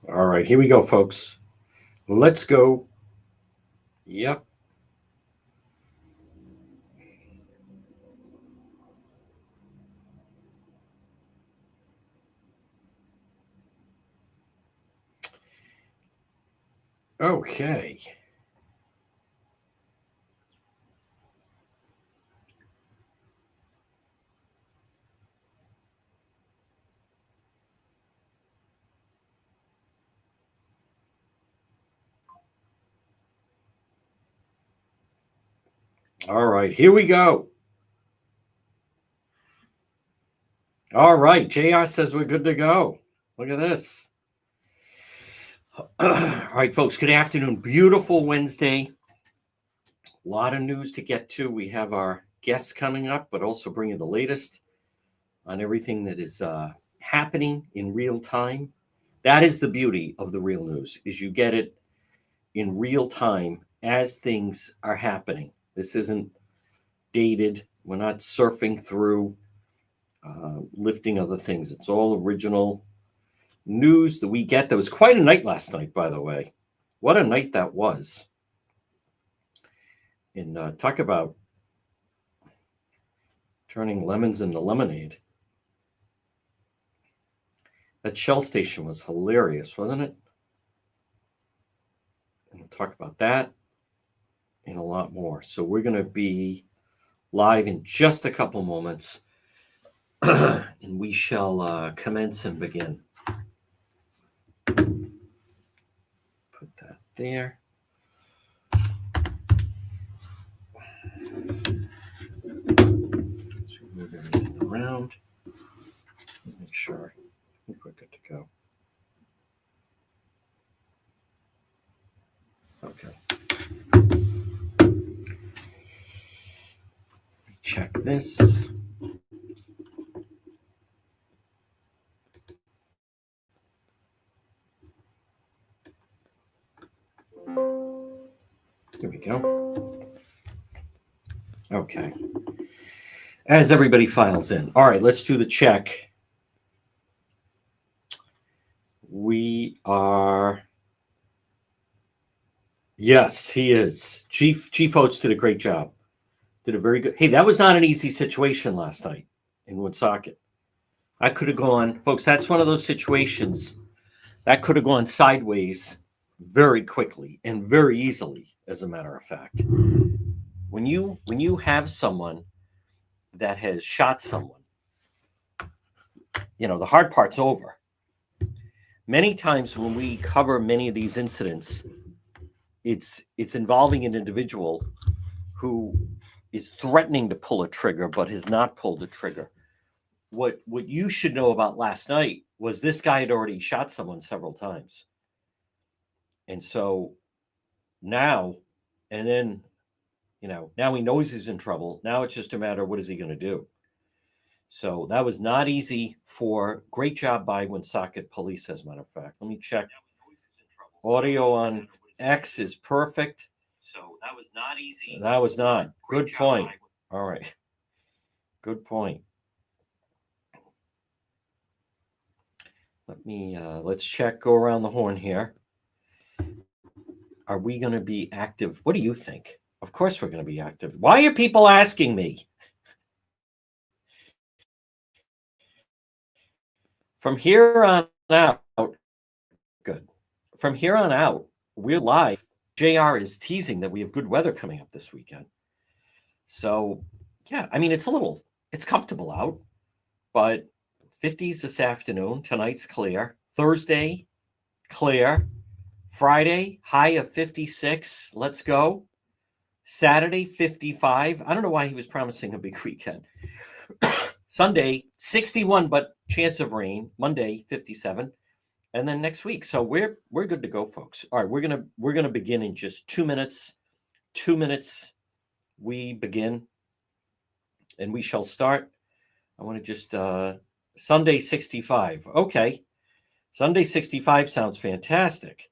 All right, here we go, folks. Let's go. Yep. Okay. All right, here we go. All right, JR says we're good to go. Look at this. All right, folks, good afternoon. Beautiful Wednesday. A lot of news to get to. We have our guests coming up, but also bringing the latest on everything that is happening in real time. That is the beauty of the real news, is you get it in real time as things are happening. This isn't dated. We're not surfing through, lifting other things. It's all original news that we get. There was quite a night last night, by the way. What a night that was. And talk about turning lemons into lemonade. That Shell station was hilarious, wasn't it? And we'll talk about that and a lot more. So we're going to be live in just a couple moments, and we shall commence and begin. Put that there. Let's move everything around. Make sure. I think we're good to go. Okay. Check this. There we go. Okay. As everybody files in. All right, let's do the check. We are. Yes, he is. Chief Oates did a great job. Did a very good. Hey, that was not an easy situation last night in Woonsocket. I could have gone, folks. That's one of those situations that could have gone sideways very quickly and very easily. As a matter of fact, when you have someone that has shot someone, the hard part's over. Many times when we cover many of these incidents, it's involving an individual who is threatening to pull a trigger but has not pulled the trigger. What you should know about last night was this guy had already shot someone several times. And so now, and then, now he knows he's in trouble. Now it's just a matter of what is he going to do? So that was not easy for, great job by Woonsocket Police, as a matter of fact. Let me check. Audio on X is perfect. So that was not easy. That was not. Good point. All right. Good point. Let's check, go around the horn here. Are we going to be active? What do you think? Of course we're going to be active. Why are people asking me? From here on out, good. From here on out, we're live. JR is teasing that we have good weather coming up this weekend. So, yeah, I mean, it's comfortable out, but 50s this afternoon. Tonight's clear. Thursday, clear. Friday, high of 56. Let's go. Saturday, 55. I don't know why he was promising a big weekend. Sunday, 61, but chance of rain. Monday, 57. And then next week. So we're good to go, folks. All right, we're gonna begin in just 2 minutes. 2 minutes we begin. And we shall start. I want to just Sunday 65. Okay. Sunday 65 sounds fantastic.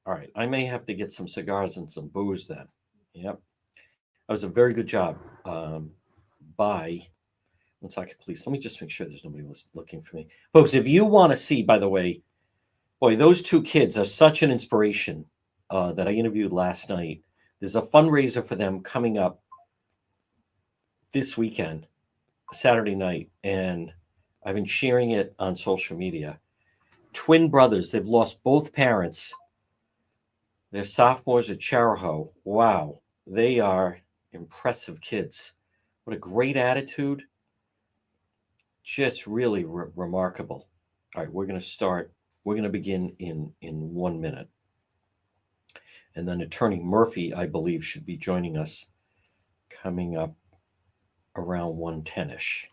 All right. I may have to get some cigars and some booze then. Yep. That was a very good job by Woonsocket Police. Let me just make sure there's nobody looking for me. Folks, if you want to see, by the way, Boy, those two kids are such an inspiration that I interviewed last night. There's a fundraiser for them coming up this weekend, Saturday night, and I've been sharing it on social media. Twin brothers, they've lost both parents. They're sophomores at Charahoe. Wow, they are impressive kids. What a great attitude. Just really remarkable. All right, we're going to start. We're going to begin in 1 minute. And then Attorney Murphy, I believe, should be joining us coming up around 1:10ish.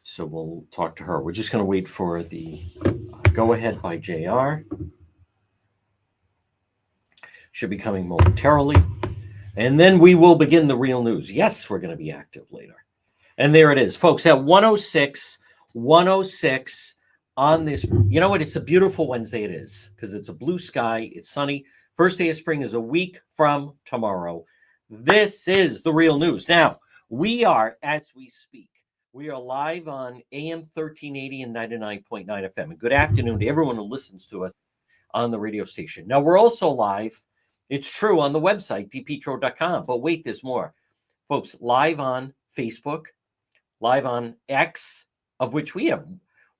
So we'll talk to her. We're just going to wait for the go ahead by JR. Should be coming momentarily. And then we will begin the real news. Yes, we're going to be active later. And there it is, folks, at 106 on this. You know what? It's a beautiful Wednesday. It is, because it's a blue sky. It's sunny. First day of spring is a week from tomorrow. This is the real news. Now, we are, as we speak, we are live on AM 1380 and 99.9 FM. And good afternoon to everyone who listens to us on the radio station. Now, we're also live, it's true, on the website, dpetro.com. But wait, there's more. Folks, live on Facebook, live on X, of which we have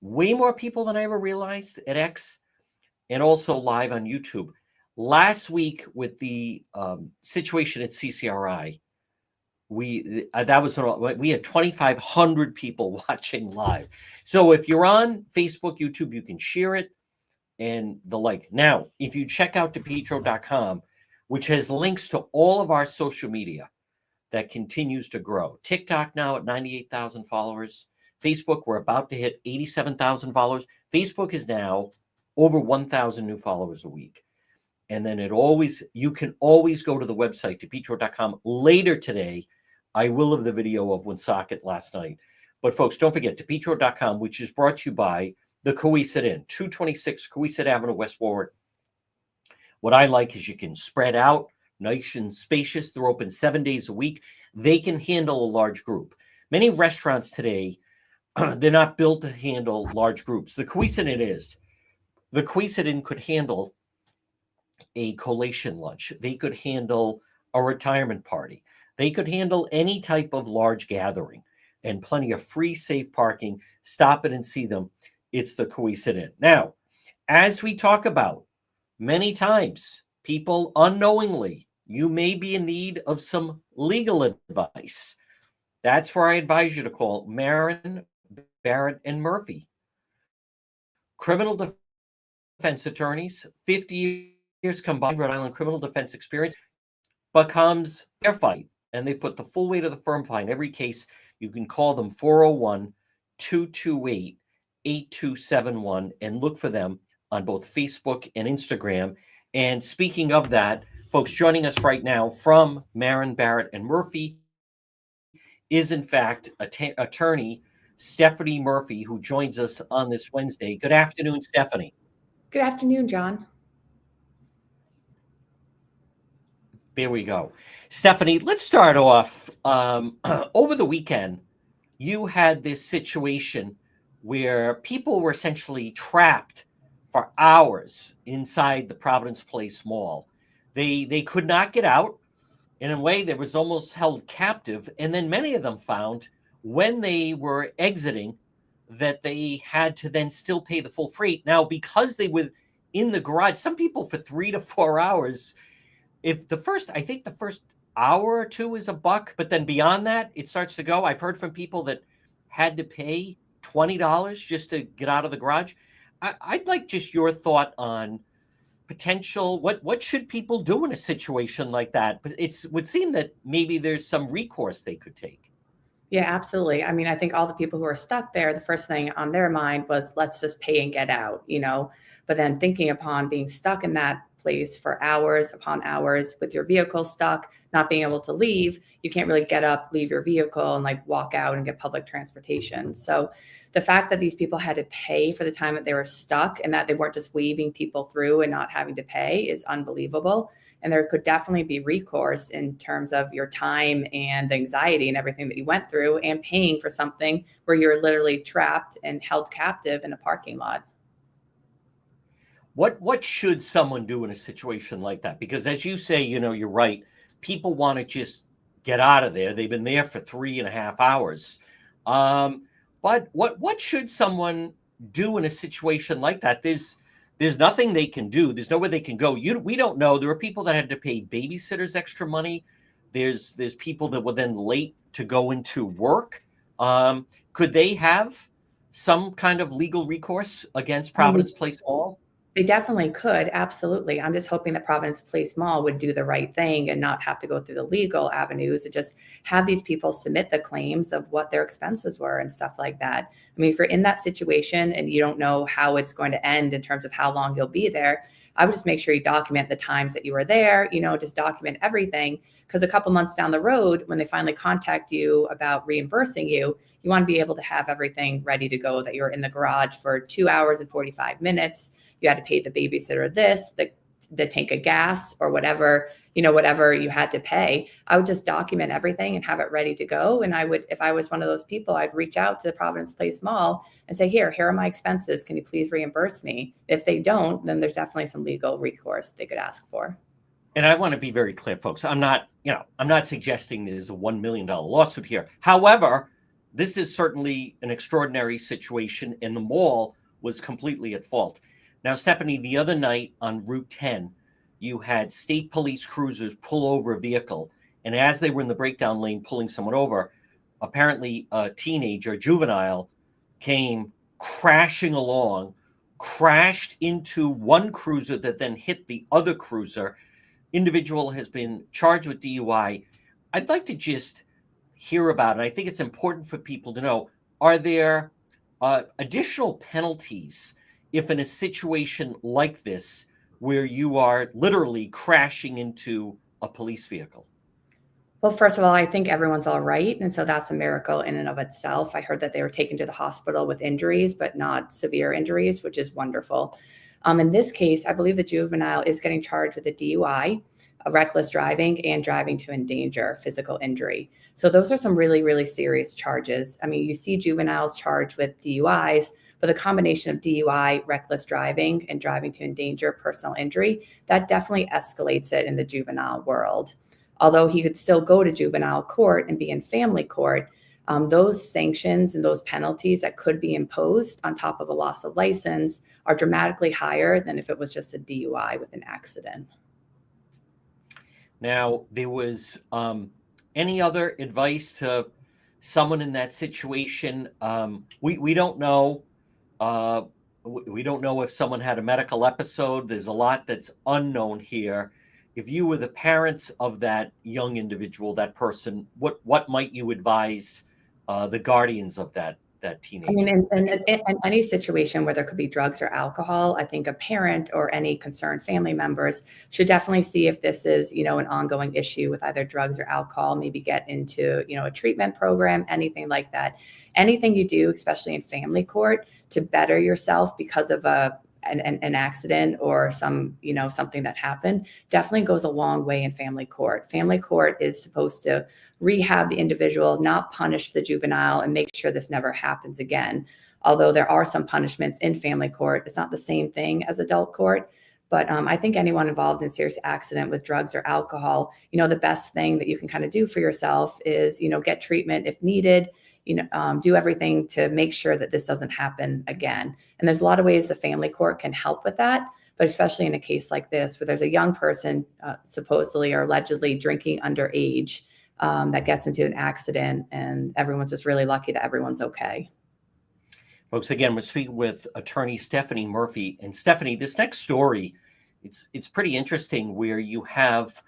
way more people than I ever realized at X, and also live on YouTube. Last week with the situation at CCRI, we had 2,500 people watching live. So if you're on Facebook, YouTube, you can share it and the like. Now, if you check out depetro.com, which has links to all of our social media that continues to grow. TikTok now at 98,000 followers. Facebook, we're about to hit 87,000 followers. Facebook is now over 1,000 new followers a week. And then you can always go to the website, depetro.com. Later today, I will have the video of Woonsocket last night. But folks, don't forget, depetro.com, which is brought to you by the Coesit Inn, 226 Coesit Avenue, West Warwick. What I like is you can spread out, nice and spacious. They're open 7 days a week. They can handle a large group. Many restaurants today, they're not built to handle large groups. The Coesit Inn is. The Coesit Inn could handle a collation lunch. They could handle a retirement party. They could handle any type of large gathering, and plenty of free, safe parking. Stop it and see them. It's the Coesit Inn. Now, as we talk about many times, people unknowingly, you may be in need of some legal advice. That's where I advise you to call Marin, Barrett, and Murphy. Criminal defense attorneys, 50 years combined Rhode Island criminal defense experience, becomes their fight, and they put the full weight of the firm behind every case. You can call them 401-228-8271 and look for them on both Facebook and Instagram. And speaking of that, folks, joining us right now from Marin, Barrett, and Murphy is, in fact, attorney Stephanie Murphy, who joins us on this Wednesday. Good afternoon, Stephanie. Good afternoon, John. There we go. Stephanie, let's start off. Over the weekend, you had this situation where people were essentially trapped for hours inside the Providence Place Mall. They could not get out. In a way, they was almost held captive. And then many of them found when they were exiting that they had to then still pay the full freight. Now, because they were in the garage, some people for 3 to 4 hours, I think the first hour or two is $1, but then beyond that, it starts to go. I've heard from people that had to pay $20 just to get out of the garage. I'd like just your thought on potential, what should people do in a situation like that? But it would seem that maybe there's some recourse they could take. Yeah, absolutely. I mean, I think all the people who are stuck there, the first thing on their mind was, let's just pay and get out, but then thinking upon being stuck in that place for hours upon hours with your vehicle stuck, not being able to leave, you can't really get up, leave your vehicle and walk out and get public transportation. So the fact that these people had to pay for the time that they were stuck and that they weren't just waving people through and not having to pay is unbelievable. And there could definitely be recourse in terms of your time and the anxiety and everything that you went through and paying for something where you're literally trapped and held captive in a parking lot. what should someone do in a situation like that? Because as you say, you're right. People want to just get out of there. They've been there for 3.5 hours. But what should someone do in a situation like that? There's nothing they can do. There's nowhere they can go. We don't know. There are people that had to pay babysitters extra money. There's people that were then late to go into work. Could they have some kind of legal recourse against Providence Place Mall? They definitely could. Absolutely. I'm just hoping that Providence Place Mall would do the right thing and not have to go through the legal avenues and just have these people submit the claims of what their expenses were and stuff like that. I mean, if you're in that situation and you don't know how it's going to end in terms of how long you'll be there, I would just make sure you document the times that you were there, just document everything. Because a couple months down the road, when they finally contact you about reimbursing you, you want to be able to have everything ready to go, that you're in the garage for 2 hours and 45 minutes. You had to pay the babysitter this, the tank of gas, or whatever you had to pay. I would just document everything and have it ready to go. And if I was one of those people, I'd reach out to the Providence Place Mall and say, here are my expenses. Can you please reimburse me? If they don't, then there's definitely some legal recourse they could ask for. And I want to be very clear, folks. I'm not suggesting there's a $1 million lawsuit here. However, this is certainly an extraordinary situation, and the mall was completely at fault. Now, Stephanie, the other night on Route 10, you had state police cruisers pull over a vehicle. And as they were in the breakdown lane pulling someone over, apparently a teenager, juvenile, came crashing along, crashed into one cruiser that then hit the other cruiser. Individual has been charged with DUI. I'd like to just hear about it. I think it's important for people to know, are there additional penalties if in a situation like this, where you are literally crashing into a police vehicle? Well, first of all, I think everyone's all right. And so that's a miracle in and of itself. I heard that they were taken to the hospital with injuries, but not severe injuries, which is wonderful. In this case, I believe the juvenile is getting charged with a DUI, a reckless driving, and driving to endanger physical injury. So those are some really, really serious charges. I mean, you see juveniles charged with DUIs, but the combination of DUI, reckless driving, and driving to endanger personal injury, that definitely escalates it in the juvenile world. Although he could still go to juvenile court and be in family court, those sanctions and those penalties that could be imposed on top of a loss of license are dramatically higher than if it was just a DUI with an accident. Now, there was any other advice to someone in that situation? We don't know. We don't know if someone had a medical episode. There's a lot that's unknown here. If you were the parents of that young individual, that person, what might you advise the guardians of that teenager? I mean, in any situation where there could be drugs or alcohol, I think a parent or any concerned family members should definitely see if this is, an ongoing issue with either drugs or alcohol, maybe get into, a treatment program, anything like that. Anything you do, especially in family court, to better yourself because of an accident or something that happened, definitely goes a long way in family court. Family court is supposed to rehab the individual, not punish the juvenile, and make sure this never happens again. Although there are some punishments in family court, it's not the same thing as adult court. But I think anyone involved in a serious accident with drugs or alcohol, the best thing that you can kind of do for yourself is, get treatment if needed, do everything to make sure that this doesn't happen again. And there's a lot of ways the family court can help with that. But especially in a case like this, where there's a young person supposedly or allegedly drinking underage that gets into an accident, and everyone's just really lucky that everyone's okay. Folks, again, we're speaking with attorney Stephanie Murphy. And Stephanie, this next story, it's pretty interesting, where you have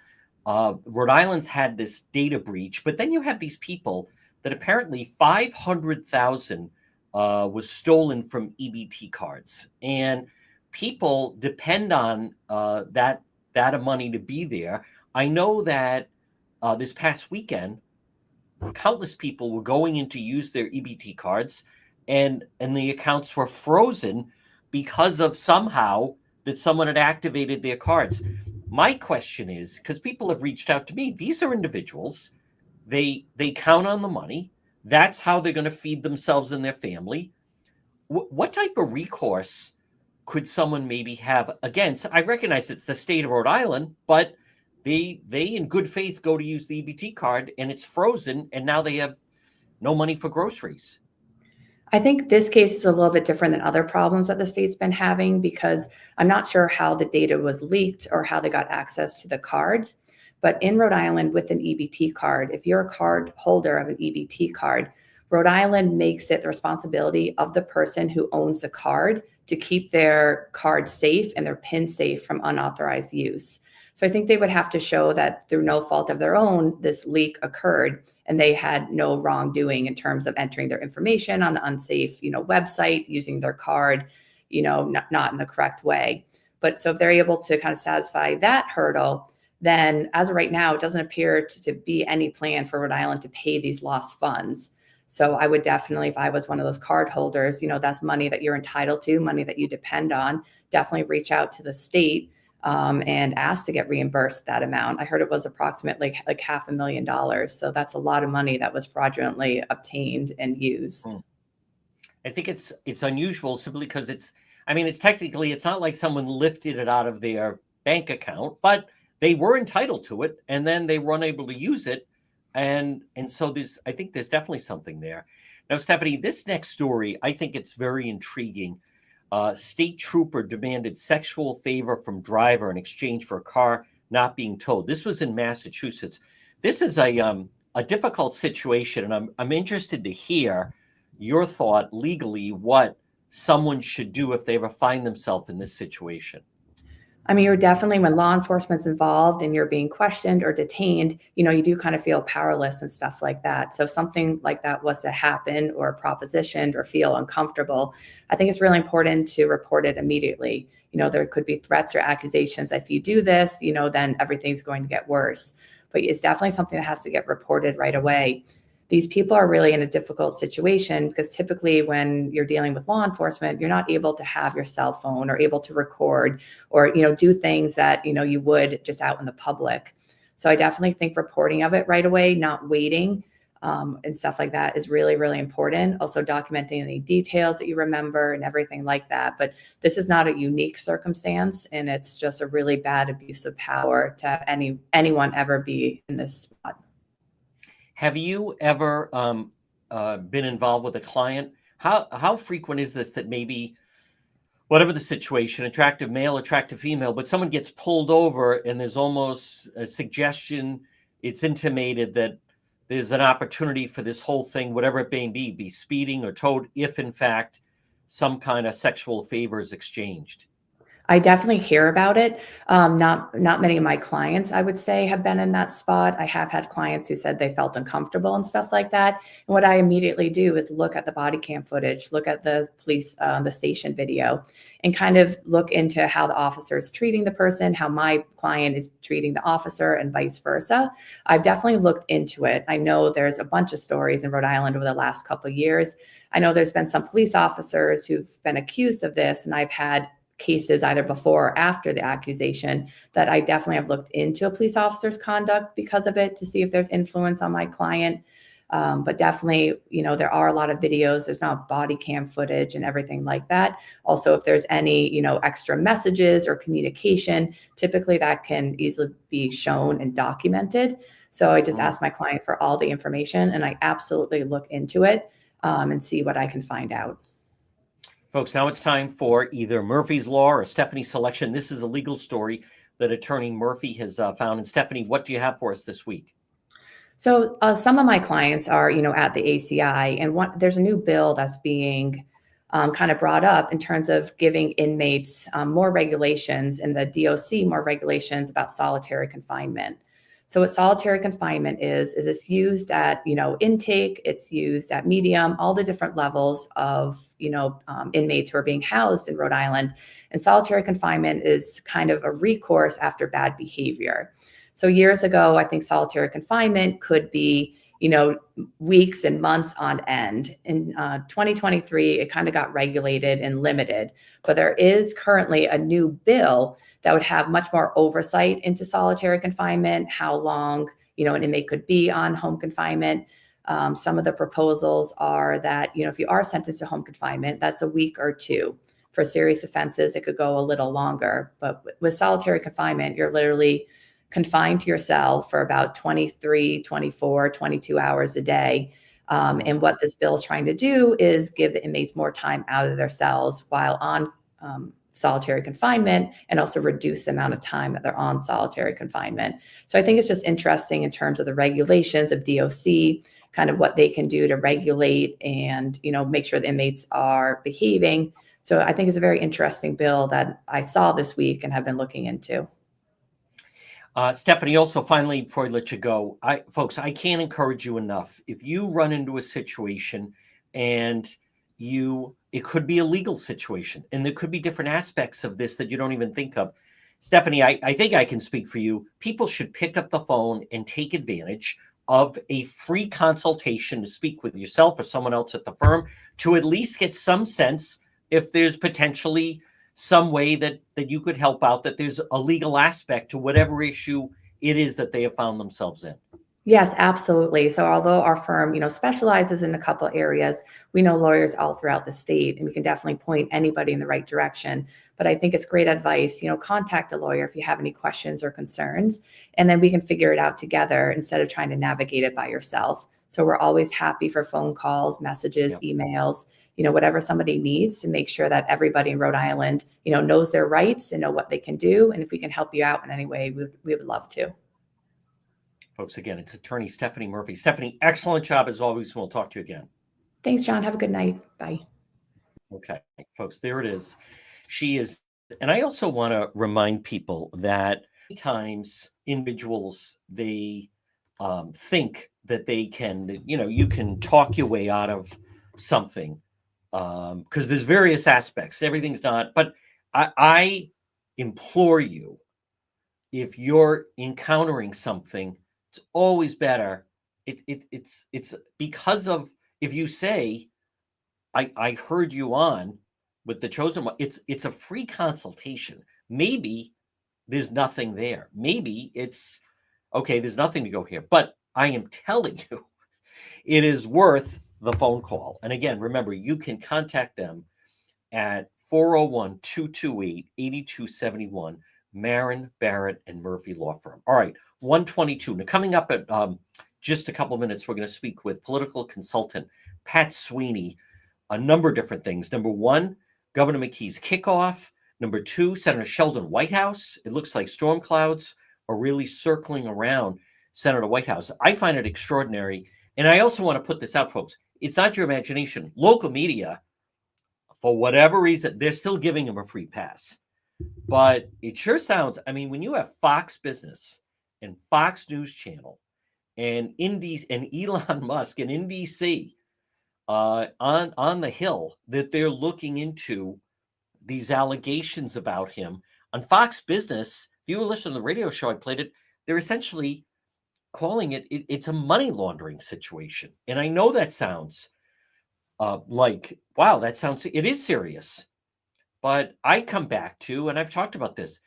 Rhode Island's had this data breach, but then you have these people that apparently 500,000 was stolen from EBT cards, and people depend on that of money to be there. I know that this past weekend, countless people were going in to use their EBT cards, and the accounts were frozen because of somehow that someone had activated their cards. My question is, because people have reached out to me, these are individuals. They count on the money. That's how they're going to feed themselves and their family. What type of recourse could someone maybe have, again, so I recognize it's the state of Rhode Island, but they in good faith go to use the EBT card and it's frozen and now they have no money for groceries. I think this case is a little bit different than other problems that the state's been having because I'm not sure how the data was leaked or how they got access to the cards. But in Rhode Island with an EBT card, if you're a card holder of an EBT card, Rhode Island makes it the responsibility of the person who owns the card to keep their card safe and their PIN safe from unauthorized use. So I think they would have to show that through no fault of their own, this leak occurred and they had no wrongdoing in terms of entering their information on the unsafe, website, using their card, not in the correct way. But so if they're able to kind of satisfy that hurdle, then as of right now, it doesn't appear to be any plan for Rhode Island to pay these lost funds. So I would definitely, if I was one of those card holders, that's money that you're entitled to, money that you depend on, definitely reach out to the state and ask to get reimbursed that amount. I heard it was approximately like $500,000. So that's a lot of money that was fraudulently obtained and used. I think it's unusual simply because it's technically, it's not like someone lifted it out of their bank account, but they were entitled to it and then they were unable to use it. And so I think there's definitely something there. Now, Stephanie, this next story, I think it's very intriguing. State trooper demanded sexual favor from driver in exchange for a car not being towed. This was in Massachusetts. This is a difficult situation, and I'm interested to hear your thought legally what someone should do if they ever find themselves in this situation. I mean, you're definitely, when law enforcement's involved and you're being questioned or detained, you do kind of feel powerless and stuff like that. So if something like that was to happen or propositioned or feel uncomfortable, I think it's really important to report it immediately. There could be threats or accusations. If you do this, then everything's going to get worse. But it's definitely something that has to get reported right away. These people are really in a difficult situation because typically when you're dealing with law enforcement, you're not able to have your cell phone or able to record or, do things that, you would just out in the public. So I definitely think reporting of it right away, not waiting and stuff like that is really, really important. Also documenting any details that you remember and everything like that. But this is not a unique circumstance and it's just a really bad abuse of power to have anyone ever be in this spot. Have you ever been involved with a client? How frequent is this that maybe, whatever the situation, attractive male, attractive female, but someone gets pulled over and there's almost a suggestion, it's intimated that there's an opportunity for this whole thing, whatever it may be speeding or towed, if in fact some kind of sexual favor is exchanged? I definitely hear about it. Not many of my clients, I would say, have been in that spot. I have had clients who said they felt uncomfortable and stuff like that. And what I immediately do is look at the body cam footage, look at the police, the station video, and kind of look into how the officer is treating the person, how my client is treating the officer, and vice versa. I've definitely looked into it. I know there's a bunch of stories in Rhode Island over the last couple of years. I know there's been some police officers who've been accused of this, and I've had cases either before or after the accusation that I definitely have looked into a police officer's conduct because of it to see if there's influence on my client. But definitely, there are a lot of videos. There's not body cam footage and everything like that. Also, if there's any, extra messages or communication, typically that can easily be shown and documented. So I just ask my client for all the information and I absolutely look into it and see what I can find out. Folks, now it's time for either Murphy's Law or Stephanie's Selection. This is a legal story that attorney Murphy has found. And Stephanie, what do you have for us this week? So some of my clients are, at the ACI, and there's a new bill that's being kind of brought up in terms of giving inmates more regulations and the DOC more regulations about solitary confinement. So what solitary confinement is it's used at, intake, it's used at medium, all the different levels of, inmates who are being housed in Rhode Island. And solitary confinement is kind of a recourse after bad behavior. So years ago, I think solitary confinement could be, weeks and months on end. In 2023, it kind of got regulated and limited, but there is currently a new bill that would have much more oversight into solitary confinement, how long, an inmate could be on home confinement. Some of the proposals are that, if you are sentenced to home confinement, that's a week or two. For serious offenses, it could go a little longer. But with solitary confinement, you're literally confined to your cell for about 23, 24, 22 hours a day. And what this bill is trying to do is give the inmates more time out of their cells while on solitary confinement, and also reduce the amount of time that they're on solitary confinement. So I think it's just interesting in terms of the regulations of DOC, kind of what they can do to regulate and, make sure the inmates are behaving. So I think it's a very interesting bill that I saw this week and have been looking into. Stephanie, also finally, before I let you go, folks, I can't encourage you enough. If you run into a situation and it could be a legal situation, and there could be different aspects of this that you don't even think of. Stephanie, I think I can speak for you. People should pick up the phone and take advantage of a free consultation to speak with yourself or someone else at the firm to at least get some sense if there's potentially some way that you could help out, that there's a legal aspect to whatever issue it is that they have found themselves in. Yes, absolutely. So although our firm, specializes in a couple areas, we know lawyers all throughout the state, and we can definitely point anybody in the right direction. But I think it's great advice, contact a lawyer if you have any questions or concerns, and then we can figure it out together instead of trying to navigate it by yourself. So we're always happy for phone calls, messages, emails, whatever somebody needs to make sure that everybody in Rhode Island, knows their rights and know what they can do. And if we can help you out in any way, we would love to. Folks, again, it's attorney Stephanie Murphy. Stephanie, excellent job as always. We'll talk to you again. Thanks, John. Have a good night. Bye. Okay, folks, there it is. She is. And I also want to remind people that sometimes individuals, they think that they can, you can talk your way out of something because there's various aspects. Everything's not. But I implore you, if you're encountering something, it's always better. It's because of, if you say, I heard you on with the chosen one, it's a free consultation. Maybe there's nothing there. Maybe it's okay, there's nothing to go here. But I am telling you, it is worth the phone call. And again, remember, you can contact them at 401-228-8271. Marin, Barrett, and Murphy Law Firm. All right, 122. Now, coming up at just a couple of minutes, we're going to speak with political consultant Pat Sweeney. A number of different things. Number one, Governor McKee's kickoff. Number two, Senator Sheldon Whitehouse. It looks like storm clouds are really circling around Senator Whitehouse. I find it extraordinary. And I also want to put this out, folks. It's not your imagination. Local media, for whatever reason, they're still giving him a free pass. But it sure sounds, when you have Fox Business and Fox News Channel and Elon Musk and NBC on the Hill, that they're looking into these allegations about him. On Fox Business, if you were listening to the radio show, I played it, they're essentially calling it's a money laundering situation. And I know that sounds like, wow, it is serious. But I come back to, and I've talked about this,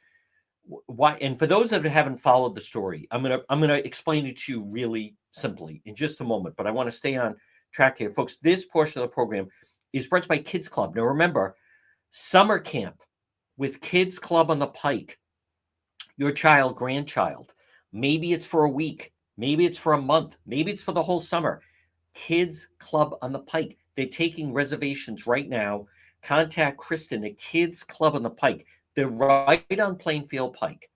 why. And for those that haven't followed the story, I'm gonna explain it to you really simply in just a moment. But I want to stay on track here, folks. This portion of the program is brought to you by Kids Club. Now, remember, summer camp with Kids Club on the Pike. Your child, grandchild. Maybe it's for a week. Maybe it's for a month. Maybe it's for the whole summer. Kids Club on the Pike. They're taking reservations right now. Contact Kristen at Kids Club on the Pike. They're right on Plainfield Pike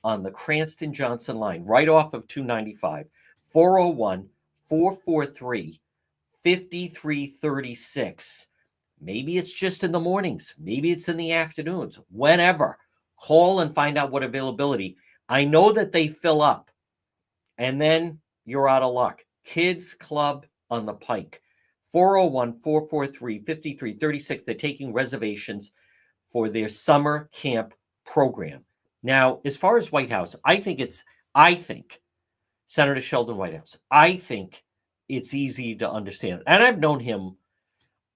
on the Cranston-Johnson line, right off of 295, 401-443-5336. Maybe it's just in the mornings. Maybe it's in the afternoons. Whenever. Call and find out what availability. I know that they fill up, and then you're out of luck. Kids Club on the Pike. 401-443-5336. They're taking reservations for their summer camp program. Now, as far as Whitehouse, I think Senator Sheldon Whitehouse, I think it's easy to understand. And I've known him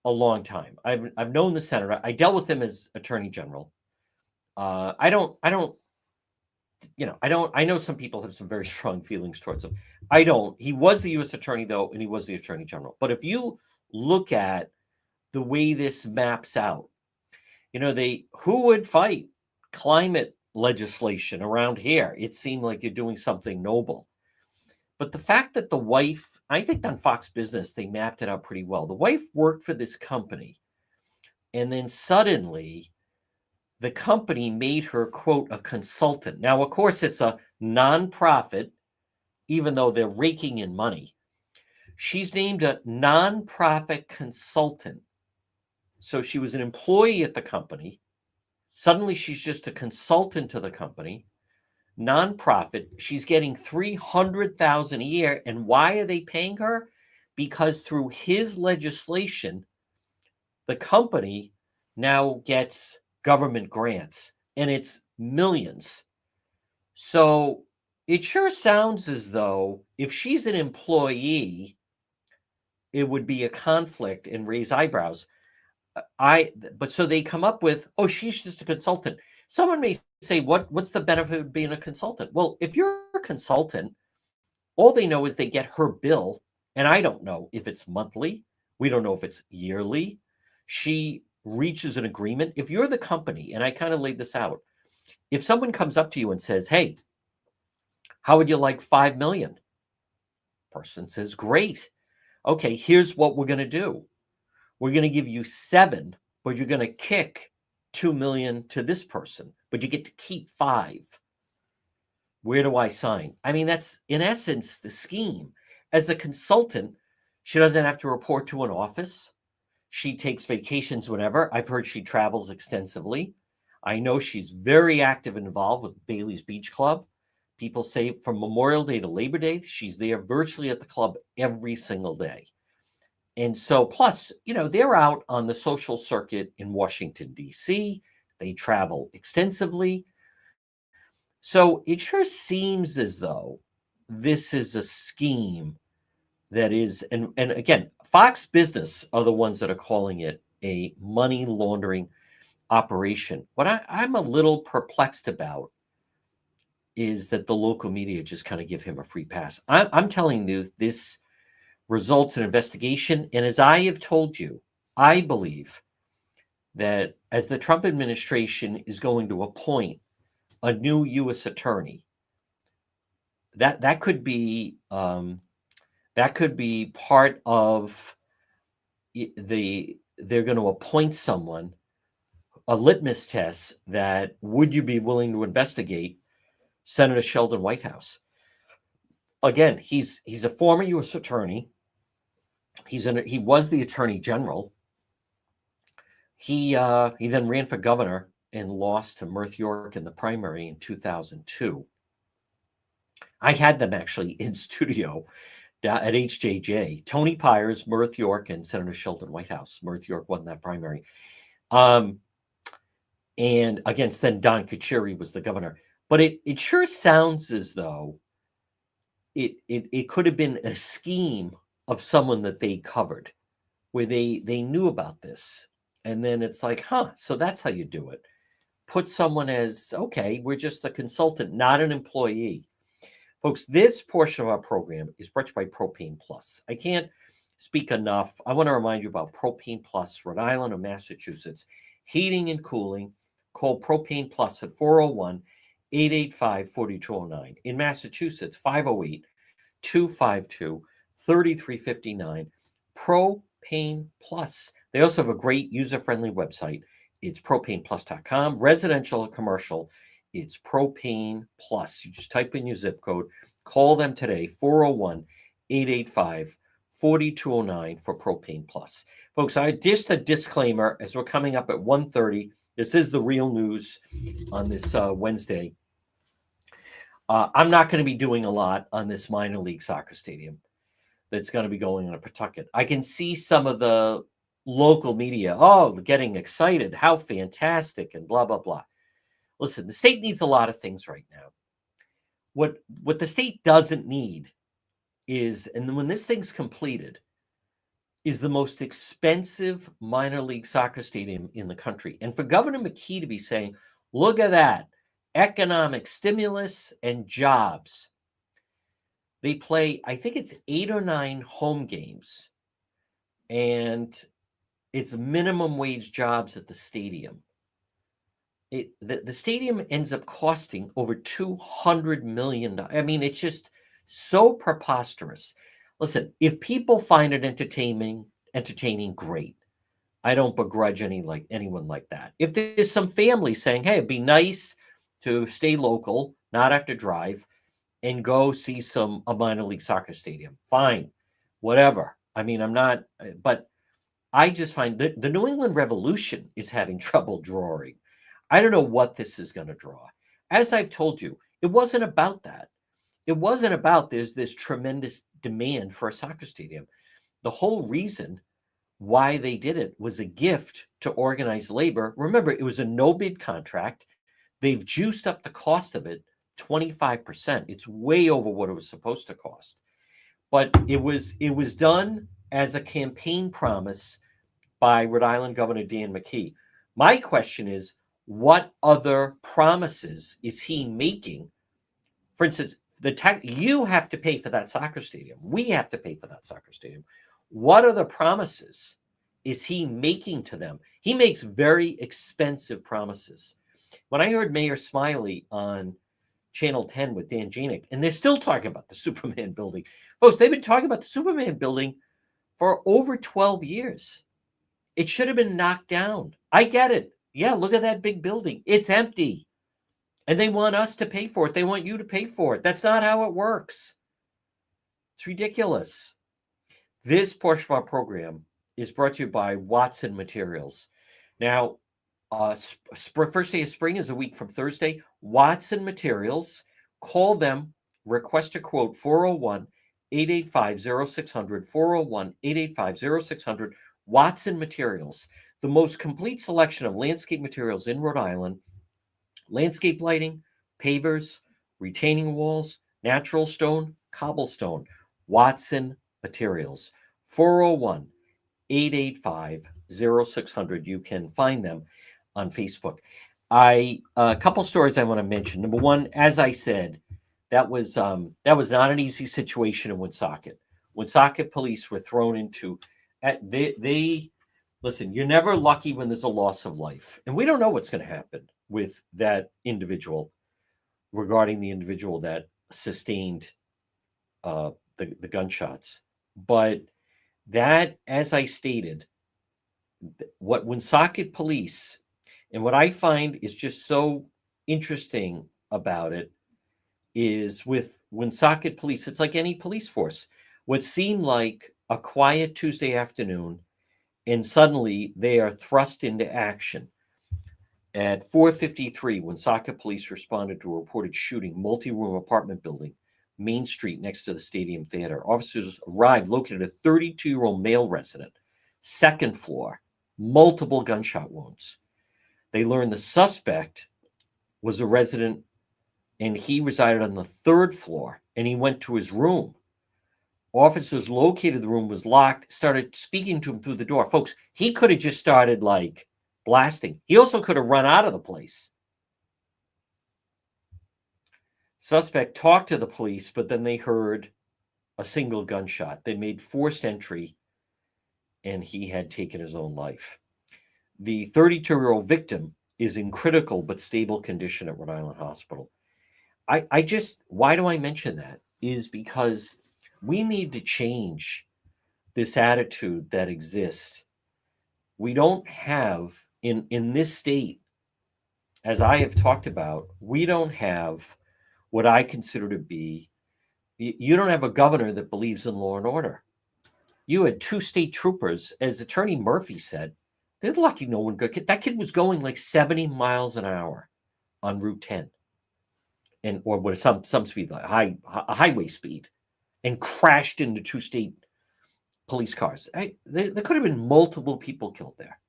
a long time. I've known the senator. I dealt with him as Attorney General. I know some people have some very strong feelings towards him. I don't. He was the U.S. Attorney, though, and he was the Attorney General. But if you look at the way this maps out, who would fight climate legislation around here? It seemed like you're doing something noble. But the fact that the wife, I think on Fox Business, they mapped it out pretty well. The wife worked for this company, and then suddenly the company made her, quote, a consultant. Now, of course, it's a nonprofit, even though they're raking in money. She's named a nonprofit consultant. So she was an employee at the company. Suddenly, she's just a consultant to the company, nonprofit. She's getting $300,000 a year. And why are they paying her? Because through his legislation, the company now gets government grants, and it's millions. So it sure sounds as though if she's an employee, it would be a conflict and raise eyebrows. But so they come up with, oh, she's just a consultant. Someone may say, what's the benefit of being a consultant? Well, if you're a consultant, all they know is they get her bill, and I don't know if it's monthly. We don't know if it's yearly. She reaches an agreement. If you're the company, and I kind of laid this out, if someone comes up to you and says, hey, how would you like 5 million? Person says, great. Okay, here's what we're going to do. We're going to give you 7, but you're going to kick 2 million to this person, but you get to keep 5. Where do I sign? I mean, that's in essence the scheme. As a consultant, she doesn't have to report to an office. She takes vacations whenever. I've heard she travels extensively. I know she's very active and involved with Bailey's Beach Club. People say from Memorial Day to Labor Day, she's there virtually at the club every single day. And so, plus, they're out on the social circuit in Washington, D.C. They travel extensively. So it sure seems as though this is a scheme that is, and again, Fox Business are the ones that are calling it a money laundering operation. What I'm a little perplexed about is that the local media just kind of give him a free pass. I'm telling you, this results in investigation. And as I have told you, I believe that as the Trump administration is going to appoint a new U.S. attorney, that could be part of they're going to appoint someone, a litmus test that would you be willing to investigate Senator Sheldon Whitehouse? Again, he's a former U.S. attorney. He was the attorney general. He then ran for governor and lost to Mirth York in the primary in 2002. I had them actually in studio at HJJ. Tony Pyers, Mirth York, and Senator Sheldon Whitehouse. Mirth York won that primary. And against then Don Kachuri was the governor. But it sure sounds as though it could have been a scheme of someone that they covered, where they knew about this. And then it's like, so that's how you do it. Put someone as, okay, we're just a consultant, not an employee. Folks, this portion of our program is brought to you by Propane Plus. I can't speak enough. I want to remind you about Propane Plus, Rhode Island or Massachusetts. Heating and cooling. Call Propane Plus at 401-885-4209. In Massachusetts, 508-252-3359. Propane Plus. They also have a great user-friendly website. It's propaneplus.com. Residential or commercial, it's Propane Plus. You just type in your zip code. Call them today, 401-885-4209 for Propane Plus. Folks, just a disclaimer as we're coming up at 1:30. This is the real news on this Wednesday. I'm not going to be doing a lot on this minor league soccer stadium that's going to be going on in Pawtucket. I can see some of the local media, getting excited, how fantastic, and blah, blah, blah. Listen, the state needs a lot of things right now. What the state doesn't need is, and when this thing's completed, is the most expensive minor league soccer stadium in the country. And for Governor McKee to be saying, look at that, economic stimulus and jobs. They play, I think it's 8 or 9 home games, and it's minimum wage jobs at the stadium. the stadium ends up costing over $200 million. I mean, it's just so preposterous. Listen, if people find it entertaining, great. I don't begrudge anyone like that. If there's some family saying, "Hey, it'd be nice to stay local, not have to drive, and go see a minor league soccer stadium," fine, whatever. I mean, I'm not, but I just find that the New England Revolution is having trouble drawing. I don't know what this is going to draw. As I've told you, it wasn't about that. It wasn't about there's this tremendous demand for a soccer stadium. The whole reason why they did it was a gift to organized labor. Remember, it was a no bid contract. They've juiced up the cost of it 25%. It's way over what it was supposed to cost. But it was done as a campaign promise by Rhode Island Governor Dan McKee. My question is, what other promises is he making? For instance, you have to pay for that soccer stadium. We have to pay for that soccer stadium. What other promises is he making to them? He makes very expensive promises. When I heard Mayor Smiley on Channel 10 with Dan Janik, and they're still talking about the Superman building. Folks, they've been talking about the Superman building for over 12 years. It should have been knocked down. I get it. Yeah, look at that big building. It's empty. And they want us to pay for it. They want you to pay for it. That's not how it works. It's ridiculous. This portion of our program is brought to you by Watson Materials. Now, first day of spring is a week from Thursday. Watson Materials. Call them. Request a quote, 401-885-0600, 401-885-0600. Watson Materials, the most complete selection of landscape materials in Rhode Island. Landscape lighting, pavers, retaining walls, natural stone, cobblestone. Watson Materials, 401-885-0600. You can find them on Facebook. A couple stories I want to mention. Number one, as I said, that was not an easy situation in Woonsocket. Woonsocket police were thrown into. They listen. You're never lucky when there's a loss of life, and we don't know what's going to happen with that individual, regarding the individual that sustained the gunshots. But that, as I stated, what Woonsocket police, and what I find is just so interesting about it, is with Woonsocket police, it's like any police force. What seemed like a quiet Tuesday afternoon, and suddenly they are thrust into action. At 4:53, Woonsocket police responded to a reported shooting, multi-room apartment building, Main Street next to the Stadium Theater. Officers arrived, located a 32-year-old male resident, second floor, multiple gunshot wounds. They learned the suspect was a resident, and he resided on the third floor, and he went to his room. Officers located the room, was locked, started speaking to him through the door. Folks, he could have just started blasting. He also could have run out of the place. Suspect talked to the police, but then they heard a single gunshot. They made forced entry, and he had taken his own life. The 32-year-old victim is in critical but stable condition at Rhode Island Hospital. Why do I mention that? Is because we need to change this attitude that exists. We don't have, in this state, as I have talked about, we don't have what I consider to be, you don't have a governor that believes in law and order. You had two state troopers, as Attorney Murphy said, they're lucky no one got killed. That kid was going 70 miles an hour on Route 10. Or with some speed, highway speed, and crashed into two state police cars. There could have been multiple people killed there.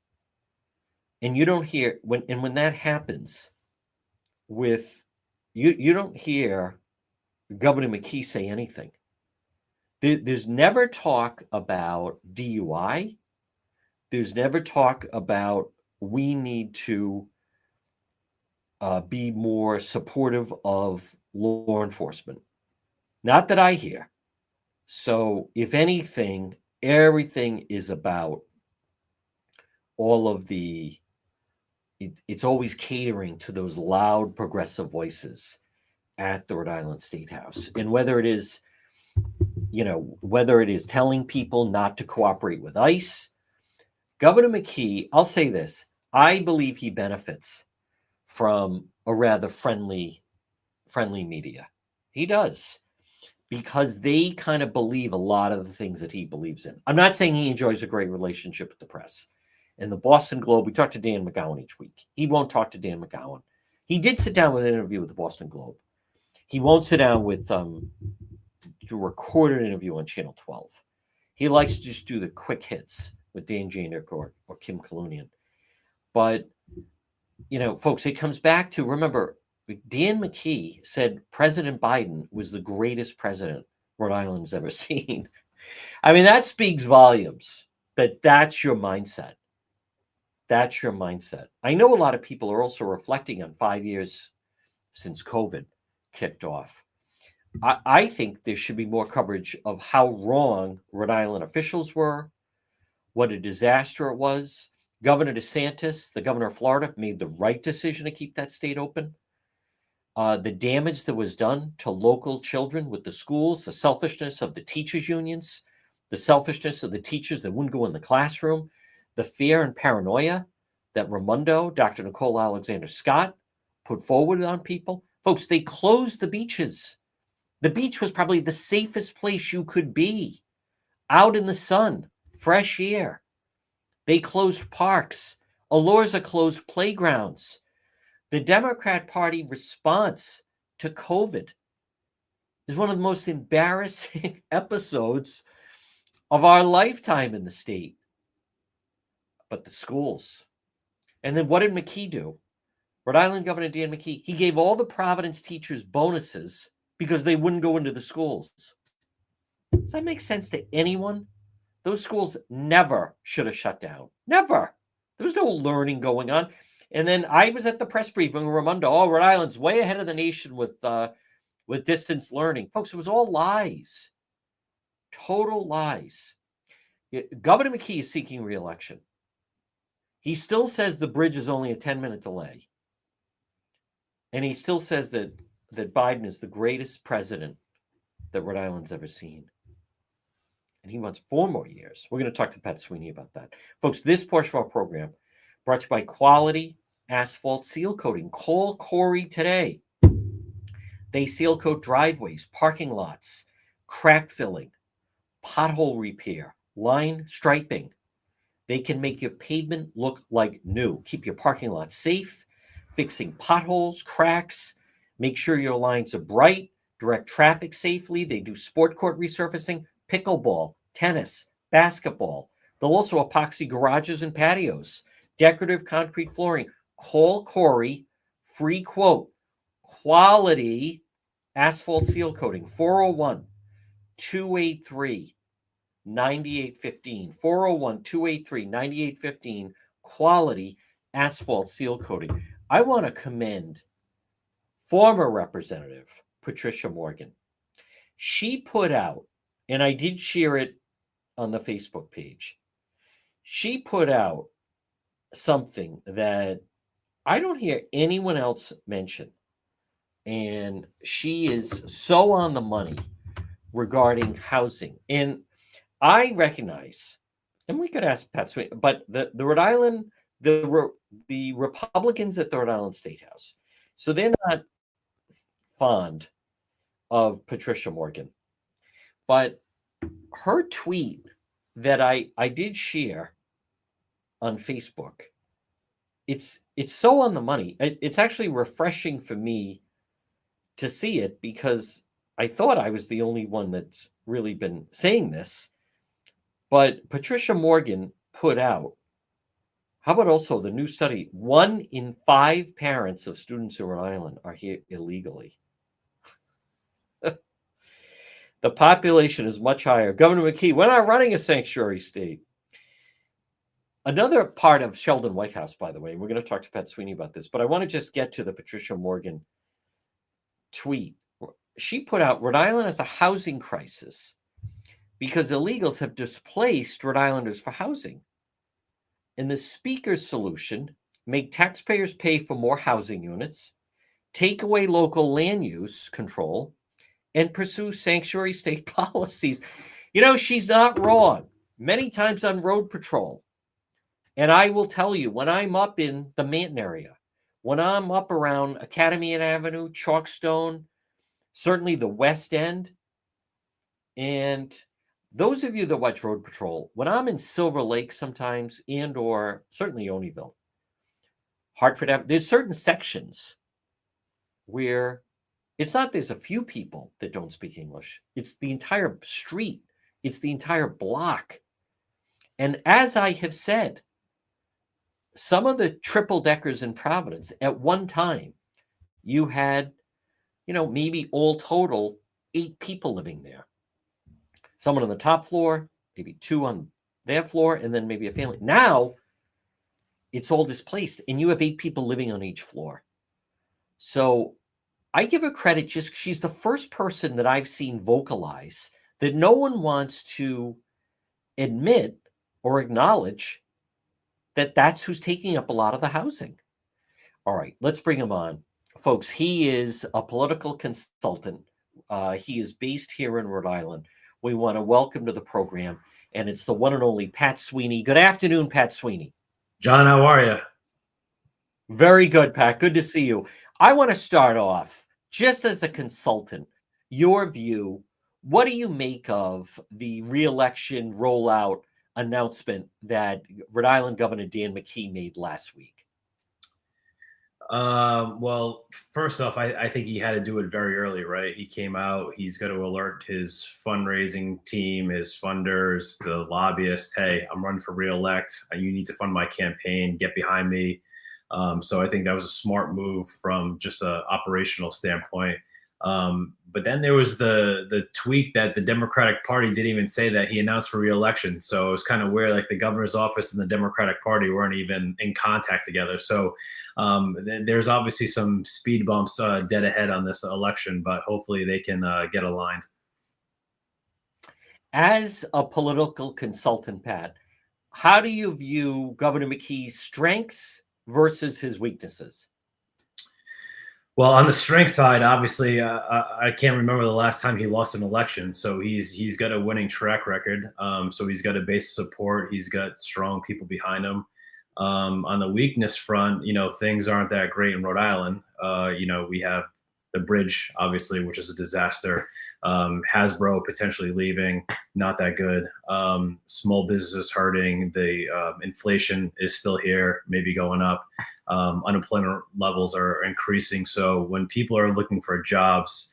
And you don't hear, when that happens, you don't hear Governor McKee say anything. There's never talk about DUI. There's never talk about we need to be more supportive of law enforcement. Not that I hear. So if anything, everything is about all of the it's always catering to those loud progressive voices at the Rhode Island State House. And whether it is, whether it is telling people not to cooperate with ICE, Governor McKee, I'll say this, I believe he benefits from a rather friendly media. He does, because they kind of believe a lot of the things that he believes in. I'm not saying he enjoys a great relationship with the press. In the Boston Globe, we talk to Dan McGowan each week. He won't talk to Dan McGowan. He did sit down with an interview with the Boston Globe. He won't sit down with to record an interview on Channel 12. He likes to just do the quick hits with Dan Janik or Kim Kalunian. But, folks, it comes back to, remember, Dan McKee said President Biden was the greatest president Rhode Island's ever seen. I mean, that speaks volumes, that that's your mindset. That's your mindset. I know a lot of people are also reflecting on 5 years since COVID kicked off. I think there should be more coverage of how wrong Rhode Island officials were, what a disaster it was. Governor DeSantis, the governor of Florida, made the right decision to keep that state open. The damage that was done to local children with the schools, the selfishness of the teachers' unions, the selfishness of the teachers that wouldn't go in the classroom, the fear and paranoia that Raimondo, Dr. Nicole Alexander Scott, put forward on people. Folks, they closed the beaches. The beach was probably the safest place you could be, out in the sun, fresh air. They closed parks. Alorza closed playgrounds. The Democrat Party response to COVID is one of the most embarrassing episodes of our lifetime in the state. But the schools. And then what did McKee do? Rhode Island Governor Dan McKee, he gave all the Providence teachers bonuses because they wouldn't go into the schools. Does that make sense to anyone? Those schools never should have shut down. Never. There was no learning going on. And then I was at the press briefing with Raimondo. Rhode Island's way ahead of the nation with distance learning. Folks, it was all lies. Total lies. Governor McKee is seeking re-election. He still says the bridge is only a 10-minute delay. And he still says that Biden is the greatest president that Rhode Island's ever seen. And he wants 4 more years. We're going to talk to Pat Sweeney about that. Folks, this portion of our program brought to you by Quality Asphalt Seal Coating. Call Corey today. They seal coat driveways, parking lots, crack filling, pothole repair, line striping. They can make your pavement look like new. Keep your parking lot safe, fixing potholes, cracks, make sure your lines are bright, direct traffic safely. They do sport court resurfacing, pickleball, tennis, basketball. They'll also epoxy garages and patios, decorative concrete flooring. Call Corey, free quote, Quality Asphalt Seal Coating, 401-283-9815, 401-283-9815, Quality Asphalt Seal Coating. I want to commend former Representative Patricia Morgan. She put out, and I did share it on the Facebook page, she put out something that I don't hear anyone else mention. And she is so on the money regarding housing. And I recognize, and we could ask Pat Sweeney, but the Rhode Island, the Republicans at the Rhode Island State House, so they're not fond of Patricia Morgan. But her tweet that I did share on Facebook, it's so on the money. It's actually refreshing for me to see it, because I thought I was the only one that's really been saying this. But Patricia Morgan put out, how about also the new study, 1 in 5 parents of students in Rhode Island are here illegally. The population is much higher. Governor McKee, we're not running a sanctuary state. Another part of Sheldon Whitehouse, by the way, and we're going to talk to Pat Sweeney about this, but I want to just get to the Patricia Morgan tweet. She put out, Rhode Island has a housing crisis because illegals have displaced Rhode Islanders for housing. And the speaker's solution make taxpayers pay for more housing units, take away local land use control, and pursue sanctuary state policies. She's not wrong. Many times on road patrol. And I will tell you, when I'm up in the Manton area, when I'm up around Academy Avenue, Chalkstone, certainly the West End, and those of you that watch Road Patrol, when I'm in Silver Lake sometimes, and or certainly Oneyville, Hartford Avenue, there's certain sections where it's not there's a few people that don't speak English. It's the entire street. It's the entire block. And as I have said, some of the triple deckers in Providence, at one time, you had, maybe all total 8 people living there. Someone on the top floor, maybe 2 on their floor, and then maybe a family. Now, it's all displaced, and you have 8 people living on each floor. So I give her credit, she's the first person that I've seen vocalize that no one wants to admit or acknowledge that that's who's taking up a lot of the housing. All right, let's bring him on. Folks, he is a political consultant. He is based here in Rhode Island. We want to welcome to the program, and it's the one and only Pat Sweeney. Good afternoon, Pat Sweeney. John, how are you? Very good, Pat. Good to see you. I want to start off, just as a consultant, your view. What do you make of the re-election rollout announcement that Rhode Island Governor Dan McKee made last week? Well, first off, I think he had to do it very early, right? He came out, he's going to alert his fundraising team, his funders, the lobbyists, hey, I'm running for re-elect. You need to fund my campaign, get behind me. So I think that was a smart move from just an operational standpoint. But then there was the tweak that the Democratic Party didn't even say that he announced for re-election. So it was kind of weird, like the governor's office and the Democratic Party weren't even in contact together. So there's obviously some speed bumps dead ahead on this election, but hopefully they can get aligned. As a political consultant, Pat, how do you view Governor McKee's strengths versus his weaknesses? Well, on the strength side, obviously, I can't remember the last time he lost an election. So he's got a winning track record. So he's got a base of support. He's got strong people behind him. On the weakness front, things aren't that great in Rhode Island. We have the bridge, obviously, which is a disaster. Hasbro potentially leaving, not that good. Small businesses hurting. The inflation is still here, maybe going up. Unemployment levels are increasing. So when people are looking for jobs,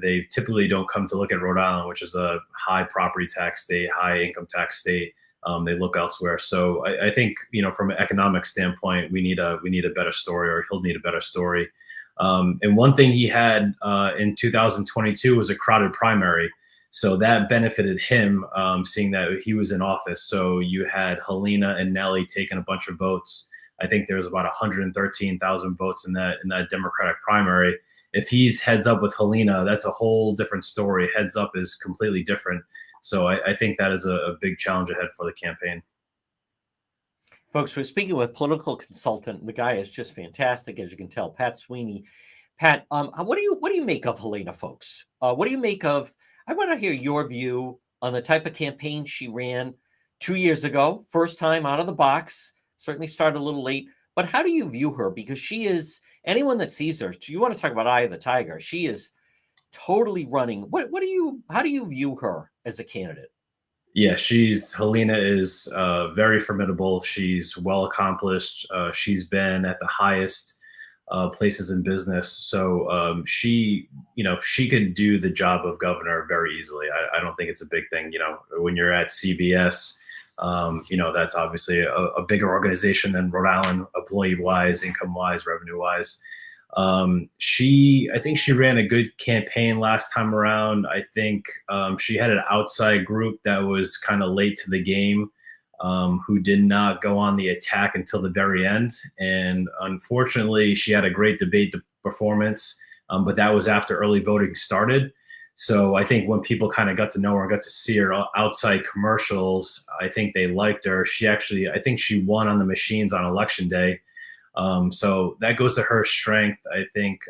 they typically don't come to look at Rhode Island, which is a high property tax state, high income tax state. They look elsewhere. So I think, from an economic standpoint, we need a better story, or he'll need a better story. And one thing he had in 2022 was a crowded primary. So that benefited him, seeing that he was in office. So you had Helena and Nellie taking a bunch of votes. I think there was about 113,000 votes in that Democratic primary. If he's heads up with Helena, that's a whole different story. Heads up is completely different. So I think that is a big challenge ahead for the campaign. Folks, we're speaking with political consultant. The guy is just fantastic, as you can tell, Pat Sweeney. Pat, what do you make of Helena, folks? What do you make of? I want to hear your view on the type of campaign she ran 2 years ago, first time out of the box. Certainly started a little late, but how do you view her? Because she is, anyone that sees her, you want to talk about Eye of the Tiger. She is totally running. How do you view her as a candidate? Yeah, Helena is very formidable. She's well accomplished. She's been at the highest places in business. So she could do the job of governor very easily. I don't think it's a big thing. When you're at CVS, that's obviously a bigger organization than Rhode Island, employee-wise, income-wise, revenue-wise. I think she ran a good campaign last time around. I think she had an outside group that was kind of late to the game, who did not go on the attack until the very end. And unfortunately, she had a great debate performance, but that was after early voting started. So I think when people kind of got to know her, got to see her outside commercials, I think they liked her. I think she won on the machines on election day. So that goes to her strength. I think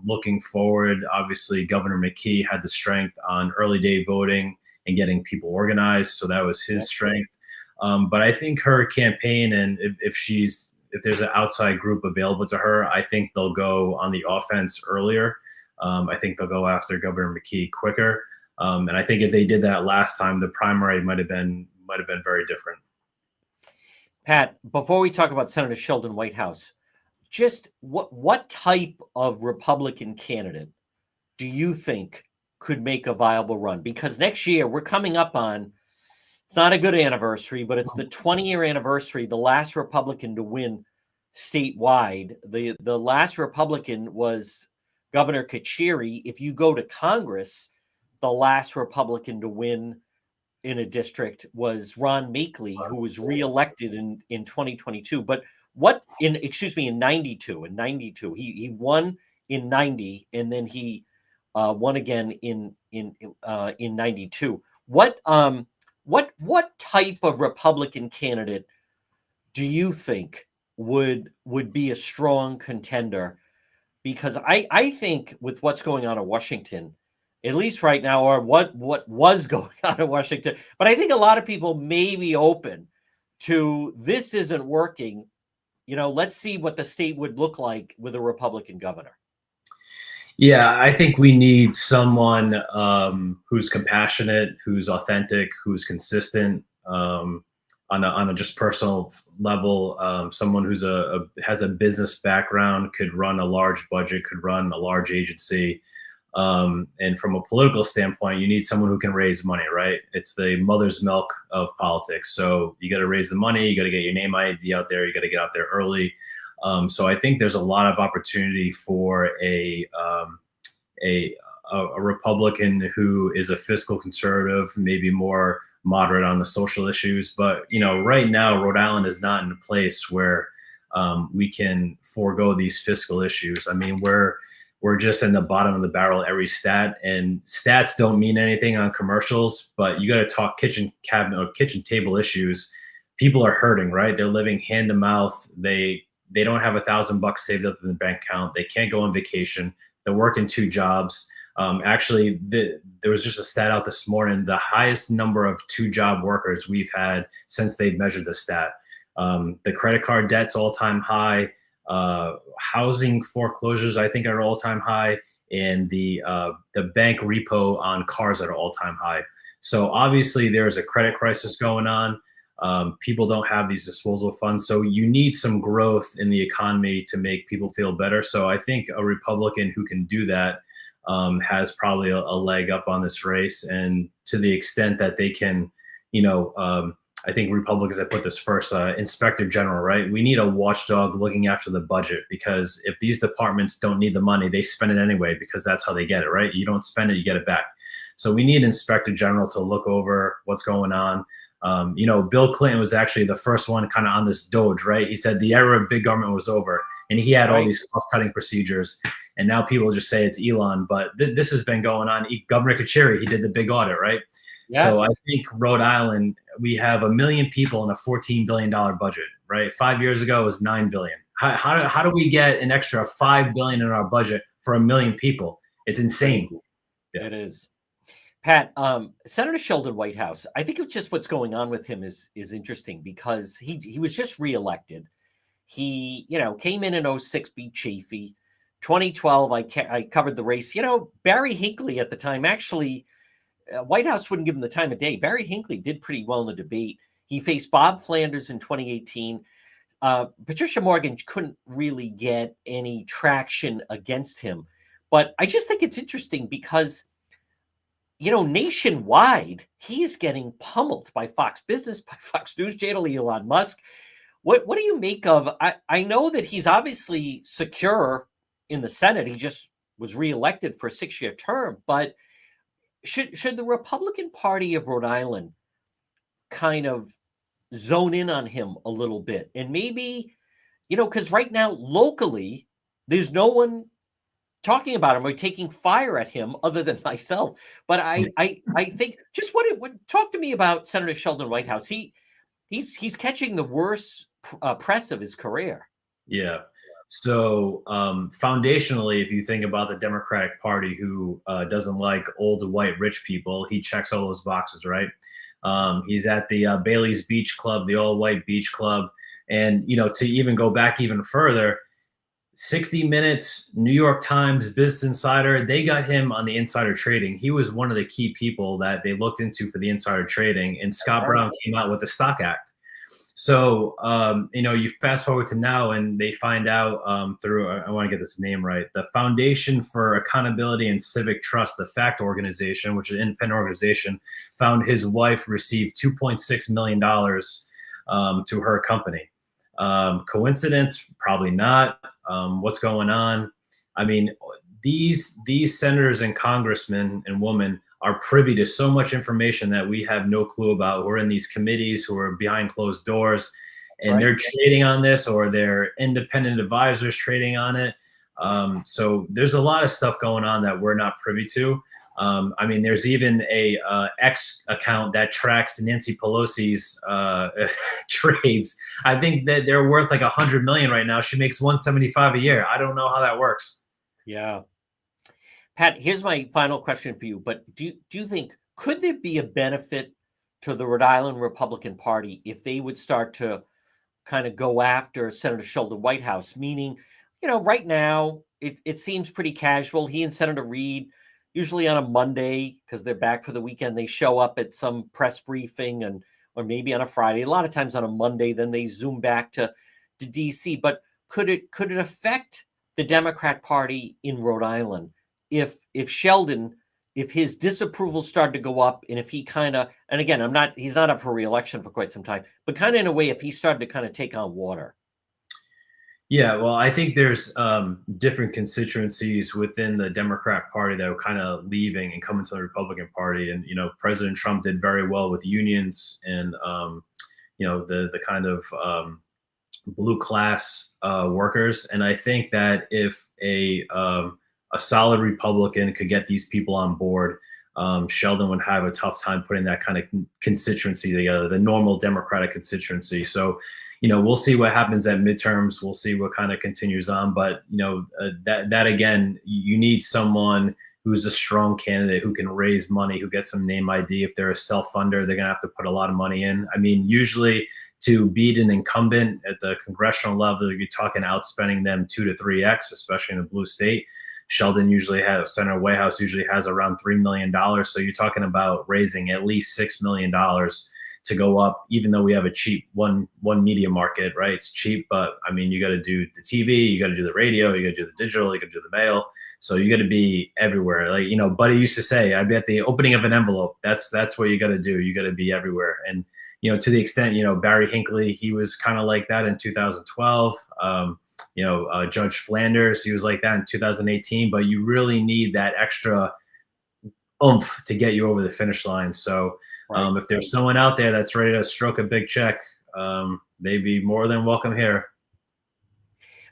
looking forward, obviously Governor McKee had the strength on early day voting and getting people organized. So that was his strength. But I think her campaign, and if there's an outside group available to her, I think they'll go on the offense earlier. I think they'll go after Governor McKee quicker. And I think if they did that last time, the primary might have been very different. Pat, before we talk about Senator Sheldon Whitehouse, just what type of Republican candidate do you think could make a viable run? Because next year we're coming up on, it's not a good anniversary, but it's the 20-year anniversary, the last Republican to win statewide. The last Republican was Governor Kachiri. If you go to Congress, the last Republican to win in a district was Ron Makeley, who was reelected in 2022. But in 92. In 92, he won in 90, and then he won again in 92. What type of Republican candidate do you think would be a strong contender? Because I think with what's going on in Washington, at least right now, or what was going on in Washington, but I think a lot of people may be open to this isn't working. Let's see what the state would look like with a Republican governor. Yeah, I think we need someone who's compassionate, who's authentic, who's consistent on a just personal level. Someone who's has a business background, could run a large budget, could run a large agency. And from a political standpoint, you need someone who can raise money, right? It's the mother's milk of politics. So you got to raise the money, you got to get your name ID out there, you got to get out there early. So I think there's a lot of opportunity for a Republican who is a fiscal conservative, maybe more moderate on the social issues. But right now, Rhode Island is not in a place where we can forego these fiscal issues. I mean, we're just in the bottom of the barrel every stat, and stats don't mean anything on commercials, but you got to talk kitchen cabinet or kitchen table issues. People are hurting, right? They're living hand to mouth. They don't have $1,000 saved up in the bank account. They can't go on vacation. They're working 2 jobs. Actually, there was just a stat out this morning, the highest number of 2-job workers we've had since they've measured the stat. The credit card debt's all-time high. Housing foreclosures, I think, are all-time high, and the bank repo on cars at an all-time high. So obviously there's a credit crisis going on. People don't have these disposable funds, so you need some growth in the economy to make people feel better. So I think a Republican who can do that has probably a leg up on this race, and to the extent that they can, I think Republicans have put this first, inspector general, right? We need a watchdog looking after the budget, because if these departments don't need the money, they spend it anyway, because that's how they get it, right? You don't spend it, you get it back. So we need inspector general to look over what's going on. Bill Clinton was actually the first one kind of on this DOGE, right? He said the era of big government was over, and he had all these cost-cutting procedures. And now people just say it's Elon, but this has been going on. Governor Kachiri, he did the big audit, right? Yes. So I think Rhode Island, we have 1 million people in a $14 billion budget, right? 5 years ago, it was $9 billion. How do we get an extra $5 billion in our budget for 1 million people? It's insane. Yeah. It is. Pat, Senator Sheldon Whitehouse, I think it's just what's going on with him is interesting, because he was just reelected. He, came in 06, beat Chafee. 2012, I covered the race. Barry Hinckley at the time, actually, Whitehouse wouldn't give him the time of day. Barry Hinckley did pretty well in the debate. He faced Bob Flanders in 2018. Patricia Morgan couldn't really get any traction against him. But I just think it's interesting because, nationwide, he is getting pummeled by Fox Business, by Fox News Channel, Elon Musk. What do you make of? I know that he's obviously secure in the Senate. He just was reelected for a 6-year term. But should the Republican Party of Rhode Island kind of zone in on him a little bit? And maybe, because right now, locally, there's no one talking about him or taking fire at him other than myself. But I think just what talk to me about Senator Sheldon Whitehouse. He's catching the worst press of his career. Yeah. So foundationally, if you think about the Democratic Party, who doesn't like old white rich people, he checks all those boxes, right? He's at the Bailey's Beach Club, the all white beach club. And, to even go back even further, 60 Minutes, New York Times, Business Insider, they got him on the insider trading. He was one of the key people that they looked into for the insider trading. And Scott Brown came out with the Stock Act. So, you fast forward to now and they find out through, I want to get this name right, the Foundation for Accountability and Civic Trust, the FACT organization, which is an independent organization, found his wife received $2.6 million to her company. Coincidence? Probably not. What's going on? I mean, these senators and congressmen and women are privy to so much information that we have no clue about. We're in these committees who are behind closed doors, and they're trading on this, or they're independent advisors trading on it. So there's a lot of stuff going on that we're not privy to. I mean, there's even a X account that tracks Nancy Pelosi's trades. I think that they're worth like $100 million right now. She makes $175 a year. I don't know how that works. Yeah. Pat, here's my final question for you. But do you think, could there be a benefit to the Rhode Island Republican Party if they would start to kind of go after Senator Sheldon Whitehouse? Meaning, right now it seems pretty casual. He and Senator Reid, usually on a Monday, because they're back for the weekend, they show up at some press briefing, or maybe on a Friday. A lot of times on a Monday, then they zoom back to DC. But could it affect the Democrat Party in Rhode Island if Sheldon, if his disapproval started to go up, and if he kind of, and again, he's not up for re-election for quite some time, but kind of in a way, if he started to kind of take on water? Yeah, well, I think there's different constituencies within the Democrat Party that are kind of leaving and coming to the Republican Party. And, President Trump did very well with unions and, the kind of blue class workers. And I think that if a solid Republican could get these people on board, Sheldon would have a tough time putting that kind of constituency together, the normal Democratic constituency. So, we'll see what happens at midterms. We'll see what kind of continues on. But, that again, you need someone who's a strong candidate, who can raise money, who gets some name ID. If they're a self-funder, they're going to have to put a lot of money in. I mean, usually to beat an incumbent at the congressional level, you're talking outspending them 2 to 3x, especially in a blue state. Senator Whitehouse usually has around $3 million. So you're talking about raising at least $6 million to go up, even though we have a cheap one media market, right? It's cheap, but I mean, you got to do the TV, you got to do the radio, you got to do the digital, you got to do the mail. So you got to be everywhere. Like, Buddy used to say, I'd be at the opening of an envelope. That's what you got to do. You got to be everywhere. And, to the extent, Barry Hinckley, he was kind of like that in 2012. Judge Flanders, he was like that in 2018, but you really need that extra oomph to get you over the finish line. So if there's someone out there that's ready to stroke a big check, they'd be more than welcome here.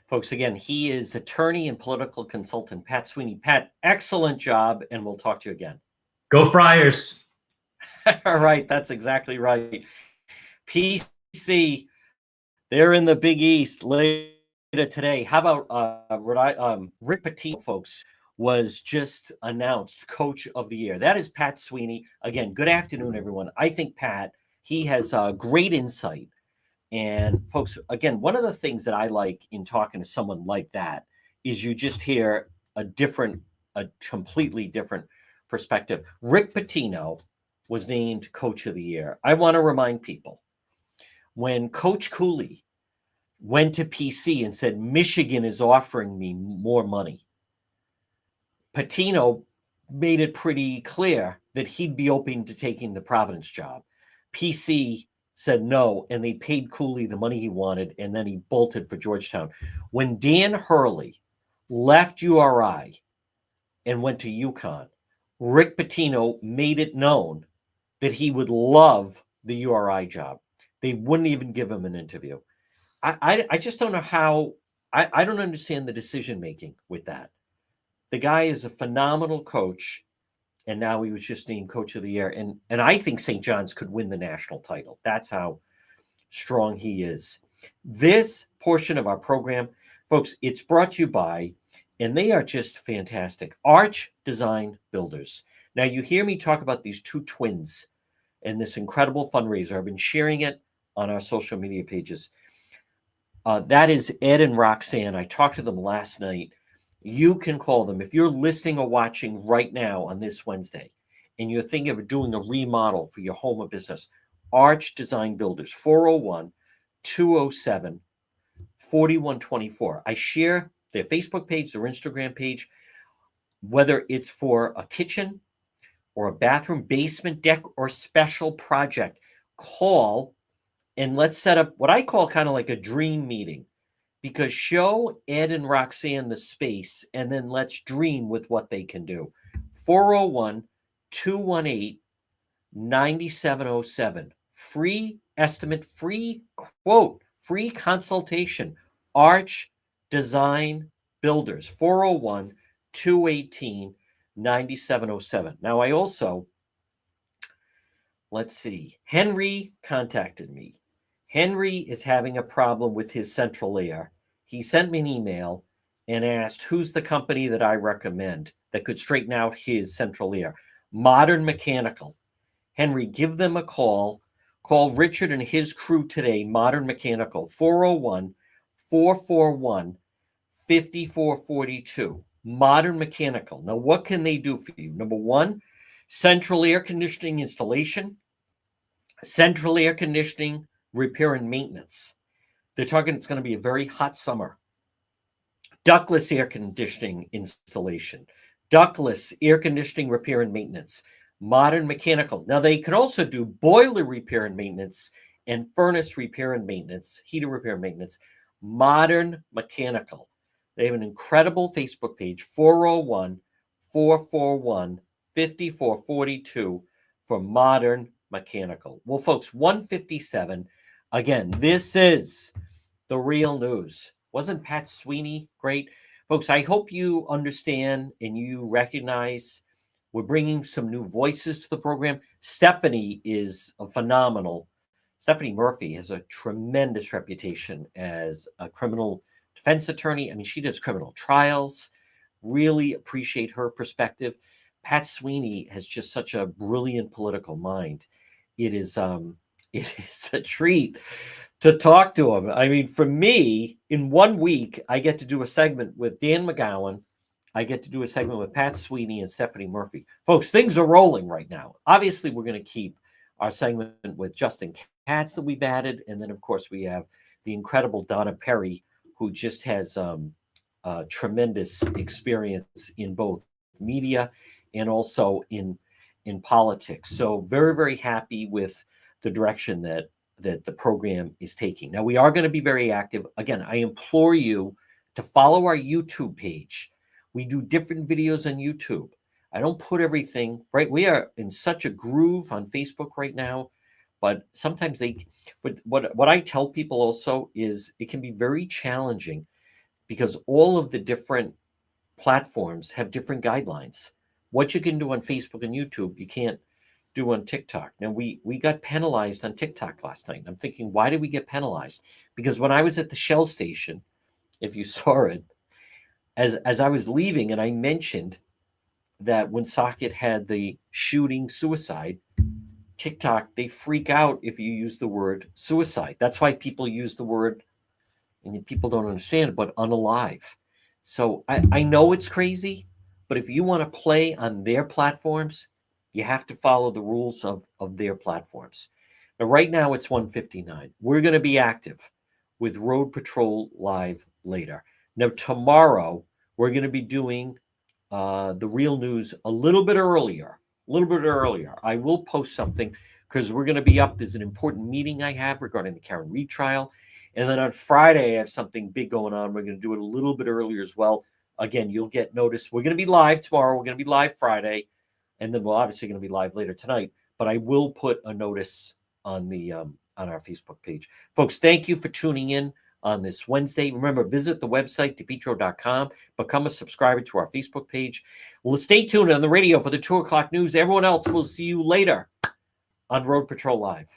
Folks, again, he is attorney and political consultant, Pat Sweeney. Pat, excellent job, and we'll talk to you again. Go Friars. All right, that's exactly right. PC, they're in the Big East later today. How about Rick Pitino, folks, was just announced Coach of the Year. That is Pat Sweeney. Again, good afternoon, everyone. I think Pat, he has great insight. And folks, again, one of the things that I like in talking to someone like that is you just hear a completely different perspective. Rick Pitino was named Coach of the Year. I want to remind people, when Coach Cooley went to PC and said, Michigan is offering me more money, Pitino made it pretty clear that he'd be open to taking the Providence job. PC said no, and they paid Cooley the money he wanted, and then he bolted for Georgetown. When Dan Hurley left URI and went to UConn, Rick Pitino made it known that he would love the URI job. They wouldn't even give him an interview. I just don't know how. I don't understand the decision-making with that. The guy is a phenomenal coach, and now he was just named Coach of the Year. And I think St. John's could win the national title. That's how strong he is. This portion of our program Folks, it's brought to you by, and they are just fantastic, Arch Design Builders. Now, you hear me talk about these two twins and this incredible fundraiser. I've been sharing it on our social media pages. That is Ed and Roxanne. I talked to them last night. You can call them. If you're listening or watching right now on this Wednesday and you're thinking of doing a remodel for your home or business, Arch Design Builders, 401-207-4124. I share their Facebook page, their Instagram page, whether it's for a kitchen or a bathroom, basement, deck, or special project. Call and let's set up what I call kind of like a dream meeting, because show Ed and Roxanne the space and then let's dream with what they can do. 401-218-9707. Free estimate, free quote, free consultation. Arch Design Builders, 401-218-9707. Now, I also, let's see, Henry contacted me. Henry is having a problem with his central air. He sent me an email and asked who's the company that I recommend that could straighten out his central air. Modern Mechanical. Henry, give them a call. Call Richard and his crew today, Modern Mechanical, 401-441-5442. Modern Mechanical. Now, what can they do for you? Number one, central air conditioning installation, central air conditioning repair and maintenance. They're talking it's going to be a very hot summer. Ductless air conditioning installation, ductless air conditioning repair and maintenance. Modern Mechanical. Now, they can also do boiler repair and maintenance and furnace repair and maintenance, heater repair and maintenance. Modern Mechanical. They have an incredible Facebook page, 401-441-5442 for Modern Mechanical. Well, folks, 157. Again, this is the real news. Wasn't Pat Sweeney great? Folks, I hope you understand and you recognize we're bringing some new voices to the program. Stephanie is a phenomenal. Stephanie Murphy has a tremendous reputation as a criminal defense attorney. I mean, she does criminal trials. Really appreciate her perspective. Pat Sweeney has just such a brilliant political mind. It is a treat to talk to him. I mean, for me, in 1 week, I get to do a segment with Dan McGowan. I get to do a segment with Pat Sweeney and Stephanie Murphy. Folks, things are rolling right now. Obviously, we're going to keep our segment with Justin Katz that we've added. And then, of course, we have the incredible Donna Perry, who just has tremendous experience in both media and also in politics. So very, very happy with the direction that the program is taking. Now, we are going to be very active. Again, I implore you to follow our YouTube page. We do different videos on YouTube. I don't put everything, right? We are in such a groove on Facebook right now, but sometimes what I tell people also is it can be very challenging because all of the different platforms have different guidelines. What you can do on Facebook and YouTube, you can't do on TikTok. Now, we got penalized on TikTok last night. I'm thinking, why did we get penalized? Because when I was at the Shell station, if you saw it, as I was leaving and I mentioned that Woonsocket had the shooting suicide, TikTok, they freak out if you use the word suicide. That's why people use the word, and people don't understand it, but unalive. So I know it's crazy, but if you want to play on their platforms, you have to follow the rules of their platforms. Now, right now it's 1:59. We're going to be active with Road Patrol Live later. Now, tomorrow, we're going to be doing the real news a little bit earlier. I will post something because we're going to be up. There's an important meeting I have regarding the Karen Reed trial. And then on Friday, I have something big going on. We're going to do it a little bit earlier as well. Again, you'll get notice. We're going to be live tomorrow. We're going to be live Friday. And then we're obviously going to be live later tonight. But I will put a notice on the on our Facebook page. Folks, thank you for tuning in on this Wednesday. Remember, visit the website, depetro.com. Become a subscriber to our Facebook page. Well, stay tuned on the radio for the 2 o'clock news. Everyone else, we'll see you later on Road Patrol Live.